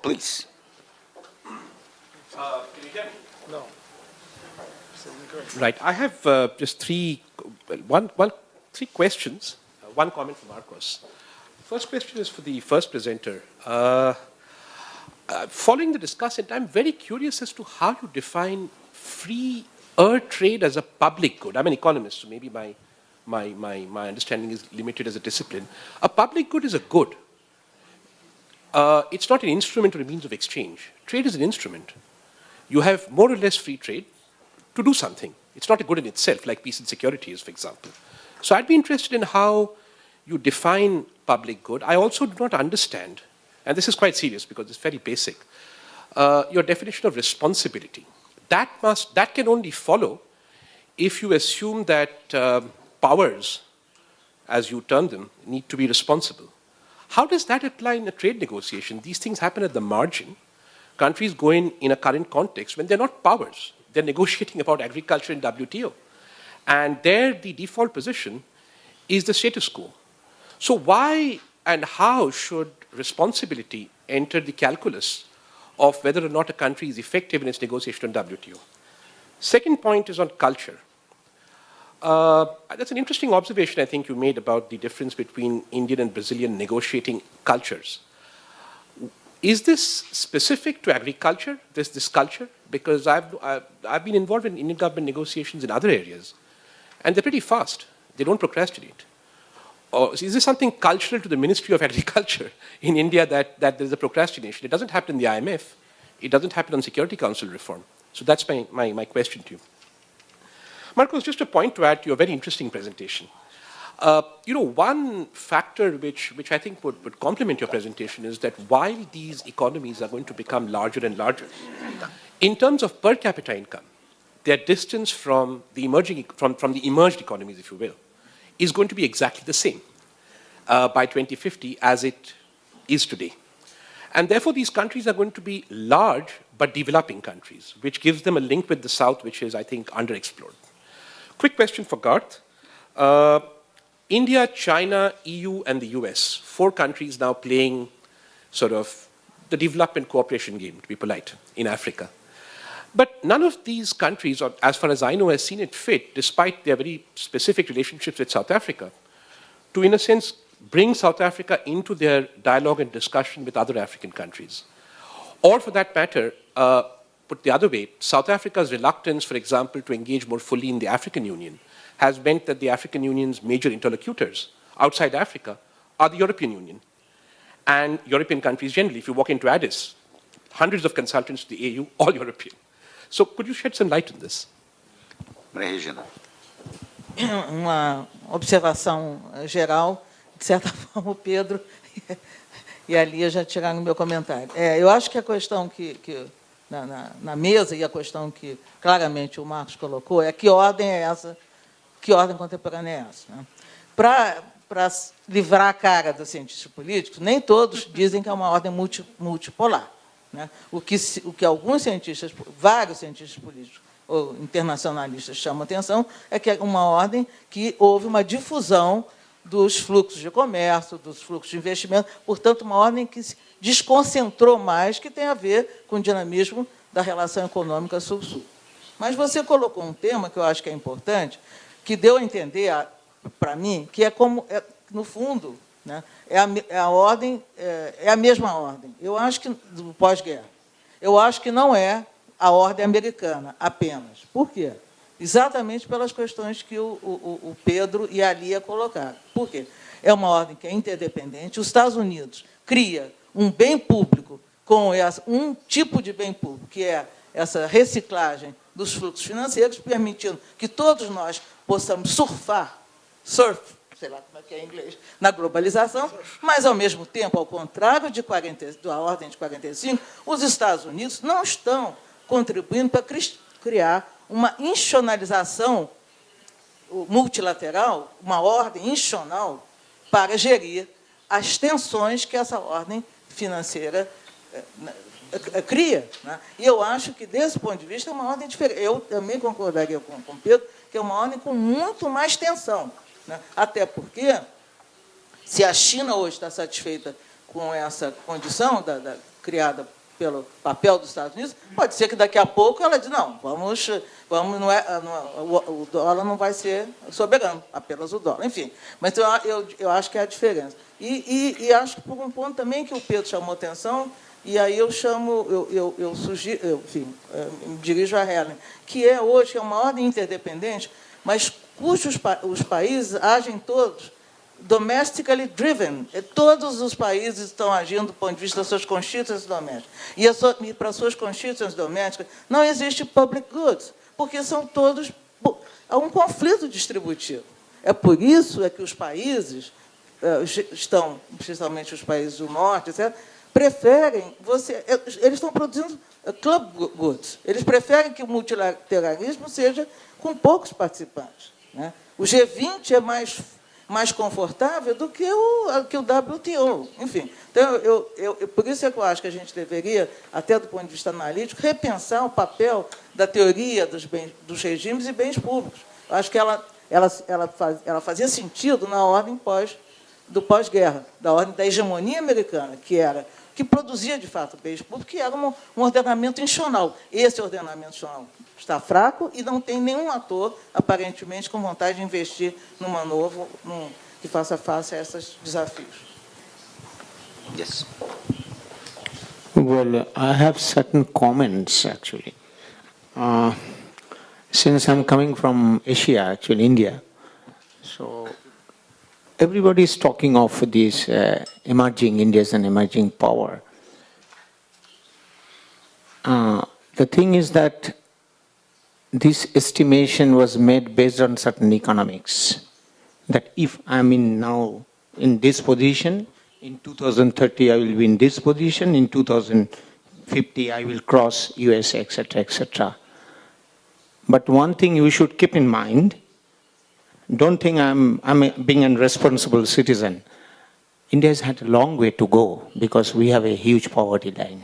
Please. Can you hear me? No. Right. I have just three questions. One comment from Marcos. First question is for the first presenter. Following the discussion, I'm very curious as to how you define free trade as a public good. I'm an economist, so maybe my understanding is limited as a discipline. A public good is a good. It's not an instrument or a means of exchange. Trade is an instrument. You have more or less free trade to do something. It's not a good in itself, like peace and security is, for example. So I'd be interested in how you define public good. I also do not understand, and this is quite serious because it's very basic, your definition of responsibility. That can only follow if you assume that powers, as you term them, need to be responsible. How does that apply in a trade negotiation? These things happen at the margin. Countries go in a current context when they're not powers. They're negotiating about agriculture in WTO. And there, the default position is the status quo. So why and how should responsibility enter the calculus of whether or not a country is effective in its negotiation on WTO? Second point is on culture. That's an interesting observation, I think, you made about the difference between Indian and Brazilian negotiating cultures. Is this specific to agriculture, this culture? Because I've been involved in Indian government negotiations in other areas, and they're pretty fast. They don't procrastinate. Or is this something cultural to the Ministry of Agriculture in India that there's a procrastination? It doesn't happen in the IMF. It doesn't happen on Security Council reform. So that's my question to you. Marcos, just a point to add to your very interesting presentation. One factor which I think would complement your presentation is that while these economies are going to become larger and larger, in terms of per capita income, their distance from the emerged economies, if you will, is going to be exactly the same by 2050 as it is today. And therefore, these countries are going to be large but developing countries, which gives them a link with the South, which is, I think, underexplored. Quick question for Garth. India, China, EU, and the US, 4 countries now playing sort of the development cooperation game, to be polite, in Africa. But none of these countries, or as far as I know, has seen it fit, despite their very specific relationships with South Africa, to, in a sense, bring South Africa into their dialogue and discussion with other African countries. Or, for that matter, put the other way, South Africa's reluctance, for example, to engage more fully in the African Union has meant that the African Union's major interlocutors outside Africa are the European Union and European countries generally. If you walk into Addis, hundreds of consultants to the AU, all European. So could you shed some light on this? Maria Regina. Uma observação geral, de certa forma, o Pedro e a Lia já tiraram o meu comentário. Eu acho que a questão que na mesa, e a questão que claramente o Marcos colocou, é que ordem é essa, que ordem contemporânea é essa. Né? Para livrar a cara dos cientistas políticos, nem todos dizem que é uma ordem multipolar. Né? O que alguns cientistas, vários cientistas políticos ou internacionalistas chamam atenção é que é uma ordem que houve uma difusão dos fluxos de comércio, dos fluxos de investimento, portanto, uma ordem que se desconcentrou mais, que tem a ver com o dinamismo da relação econômica Sul-Sul. Mas você colocou um tema que eu acho que é importante, que deu a entender, para mim, que é como, no fundo, né, é a mesma ordem. Eu acho que, do pós-guerra, eu acho que não é a ordem americana apenas. Por quê? Exatamente pelas questões que o Pedro e a Lia colocaram. Por quê? É uma ordem que é interdependente. Os Estados Unidos cria um bem público com um tipo de bem público, que é essa reciclagem dos fluxos financeiros, permitindo que todos nós possamos sei lá como é que é em inglês, na globalização, mas, ao mesmo tempo, ao contrário da ordem de 45, os Estados Unidos não estão contribuindo para criar uma institucionalização multilateral, uma ordem institucional para gerir as tensões que essa ordem financeira cria. Né? E eu acho que, desse ponto de vista, é uma ordem diferente. Eu também concordaria com o Pedro que é uma ordem com muito mais tensão. Né? Até porque, se a China hoje está satisfeita com essa condição criada pelo papel dos Estados Unidos, pode ser que daqui a pouco ela diz, não, o dólar não vai ser soberano, apenas o dólar. Enfim, mas eu acho que é a diferença. E acho que, por um ponto também que o Pedro chamou atenção, e aí eu sugiro, enfim, me dirijo a Helen, que é hoje uma ordem interdependente, mas cujos os países agem todos domestically driven. Todos os países estão agindo do ponto de vista das suas constituições domésticas. E para suas constituições domésticas não existe public goods, porque são todos... Há um conflito distributivo. É por isso que os países estão, especialmente os países do norte, etc., preferem... eles estão produzindo club goods. Eles preferem que o multilateralismo seja com poucos participantes. Né? O G20 é mais confortável do que o WTO. Enfim, então, por isso é que eu acho que a gente deveria, até do ponto de vista analítico, repensar o papel da teoria dos regimes e bens públicos. Eu acho que ela fazia sentido na ordem do pós-guerra, da ordem da hegemonia americana, que produzia, de fato, bens públicos, que era um ordenamento institucional. Esse ordenamento institucional está fraco e não tem nenhum ator, aparentemente, com vontade de investir que faça face a esses desafios. Yes. Well, I have certain comments, actually. Since I'm coming from Asia, actually India, so everybody is talking of these emerging Indias and emerging power. The thing is that this estimation was made based on certain economics. That if I'm now in this position, in 2030 I will be in this position, in 2050 I will cross US, etc., etc. But one thing you should keep in mind, don't think I'm being a responsible citizen. India has had a long way to go because we have a huge poverty line.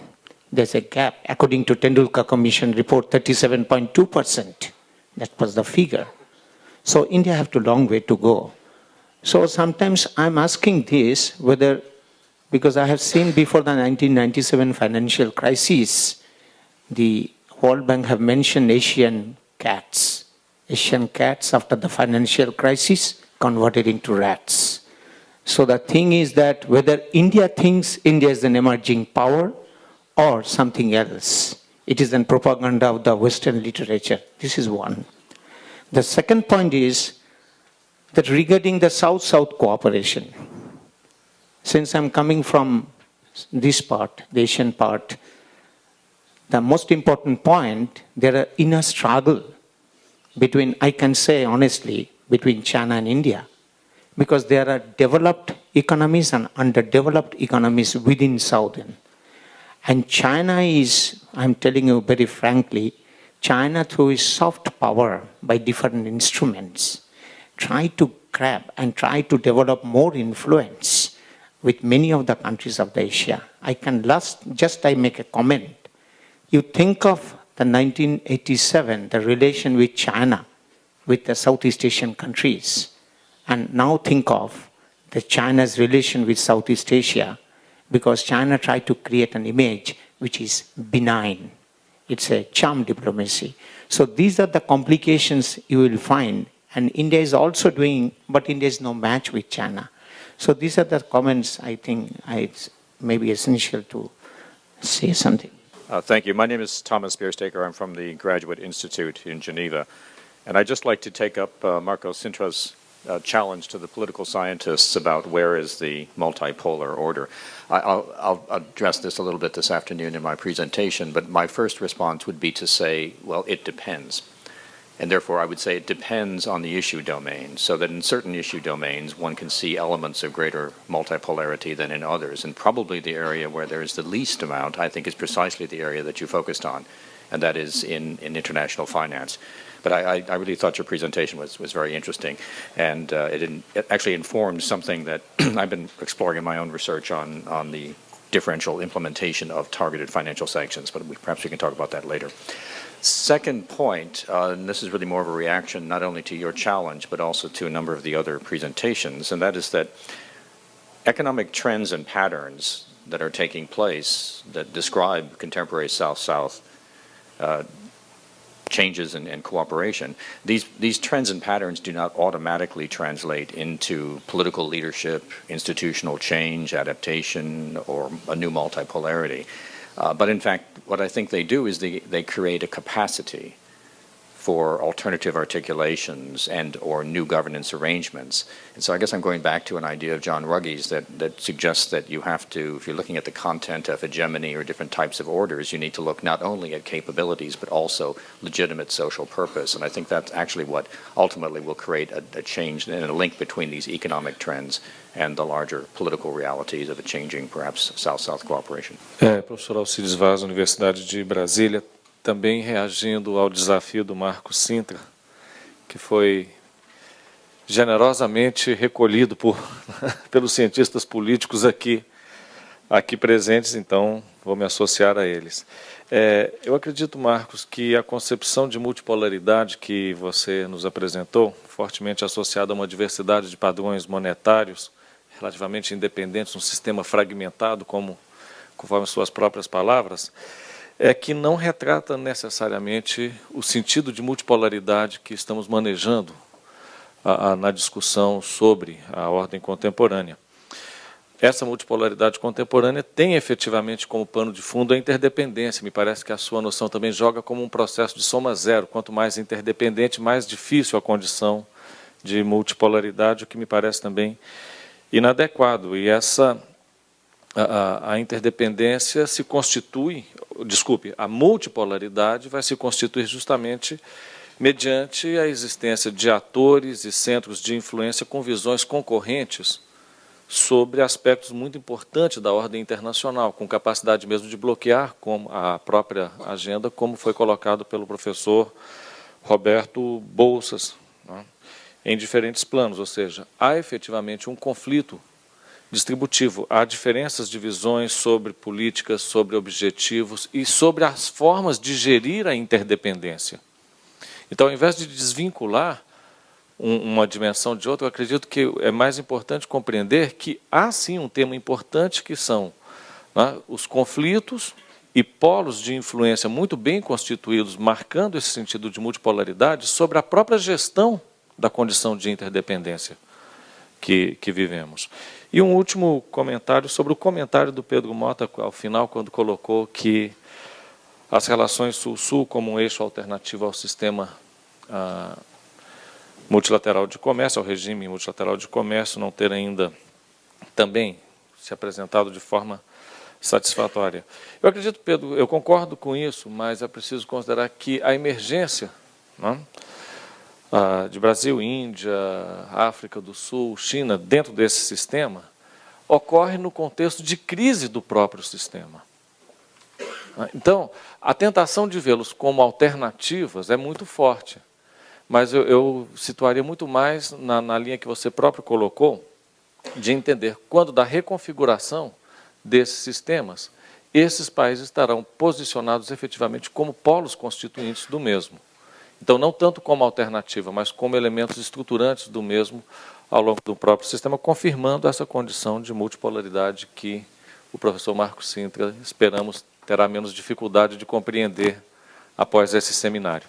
There's a gap. According to Tendulkar Commission report, 37.2%. That was the figure. So India has a long way to go. So sometimes I'm asking this whether, because I have seen before the 1997 financial crisis, the World Bank have mentioned Asian cats. Asian cats after the financial crisis converted into rats. So the thing is that whether India thinks India is an emerging power or something else. It is a propaganda of the Western literature. This is one. The second point is that regarding the South-South cooperation, since I'm coming from this part, the Asian part, the most important point, there are inner struggle between, I can say honestly, between China and India. Because there are developed economies and underdeveloped economies within Southern. And China is, I'm telling you very frankly, China through its soft power by different instruments, try to grab and try to develop more influence with many of the countries of the Asia. I make a comment. You think of the 1987, the relation with China, with the Southeast Asian countries, and now think of the China's relation with Southeast Asia, because China tried to create an image which is benign. It's a charm diplomacy. So these are the complications you will find. And India is also doing, but India is no match with China. So these are the comments I think it's maybe essential to say something. Thank you. My name is Thomas Bierstaker. I'm from the Graduate Institute in Geneva. And I'd just like to take up Marco Sintra's challenge to the political scientists about where is the multipolar order. I'll address this a little bit this afternoon in my presentation, but my first response would be to say, well, it depends. And therefore, I would say it depends on the issue domain, so that in certain issue domains, one can see elements of greater multipolarity than in others. And probably the area where there is the least amount, I think, is precisely the area that you focused on. and that is in international finance. But I really thought your presentation was very interesting, and it actually informed something that I've been exploring in my own research on the differential implementation of targeted financial sanctions, but perhaps we can talk about that later. Second point, and this is really more of a reaction not only to your challenge, but also to a number of the other presentations, and that is that economic trends and patterns that are taking place that describe contemporary South-South changes and cooperation, these trends and patterns do not automatically translate into political leadership, institutional change, adaptation, or a new multipolarity. But in fact, what I think they do is they create a capacity for alternative articulations and or new governance arrangements. And so I guess I'm going back to an idea of John Ruggies that suggests that you have to, if you're looking at the content of hegemony or different types of orders, you need to look not only at capabilities but also legitimate social purpose. And I think that's actually what ultimately will create a change and a link between these economic trends and the larger political realities of a changing, perhaps, South-South cooperation. Professor Alcides Vaz, Universidade de Brasília, também reagindo ao desafio do Marco Sintra, que foi generosamente recolhido pelos cientistas políticos aqui presentes, então vou me associar a eles. Eu acredito, Marcos, que a concepção de multipolaridade que você nos apresentou, fortemente associada a uma diversidade de padrões monetários relativamente independentes, um sistema fragmentado, conforme suas próprias palavras, que não retrata necessariamente o sentido de multipolaridade que estamos manejando na discussão sobre a ordem contemporânea. Essa multipolaridade contemporânea tem efetivamente como pano de fundo a interdependência. Me parece que a sua noção também joga como um processo de soma zero. Quanto mais interdependente, mais difícil a condição de multipolaridade, o que me parece também inadequado. E a interdependência se constitui, a multipolaridade vai se constituir justamente mediante a existência de atores e centros de influência com visões concorrentes sobre aspectos muito importantes da ordem internacional, com capacidade mesmo de bloquear como a própria agenda, como foi colocado pelo professor Roberto Bolsas, né, em diferentes planos, ou seja, há efetivamente um conflito distributivo, há diferenças de visões sobre políticas, sobre objetivos e sobre as formas de gerir a interdependência. Então, ao invés de desvincular uma dimensão de outra, eu acredito que é mais importante compreender que há sim um tema importante que são, né, os conflitos e polos de influência muito bem constituídos, marcando esse sentido de multipolaridade sobre a própria gestão da condição de interdependência que vivemos. E um último comentário sobre o comentário do Pedro Mota, ao final, quando colocou que as relações Sul-Sul como um eixo alternativo ao sistema multilateral de comércio, ao regime multilateral de comércio, não ter ainda também se apresentado de forma satisfatória. Eu acredito, Pedro, eu concordo com isso, mas é preciso considerar que a emergência, né, de Brasil, Índia, África do Sul, China, dentro desse sistema, ocorre no contexto de crise do próprio sistema. Então, a tentação de vê-los como alternativas é muito forte, mas eu situaria muito mais na linha que você próprio colocou, de entender quando da reconfiguração desses sistemas, esses países estarão posicionados efetivamente como polos constituintes do mesmo. Então, não tanto como alternativa, mas como elementos estruturantes do mesmo ao longo do próprio sistema, confirmando essa condição de multipolaridade que o professor Marco Sintra, esperamos, terá menos dificuldade de compreender após esse seminário.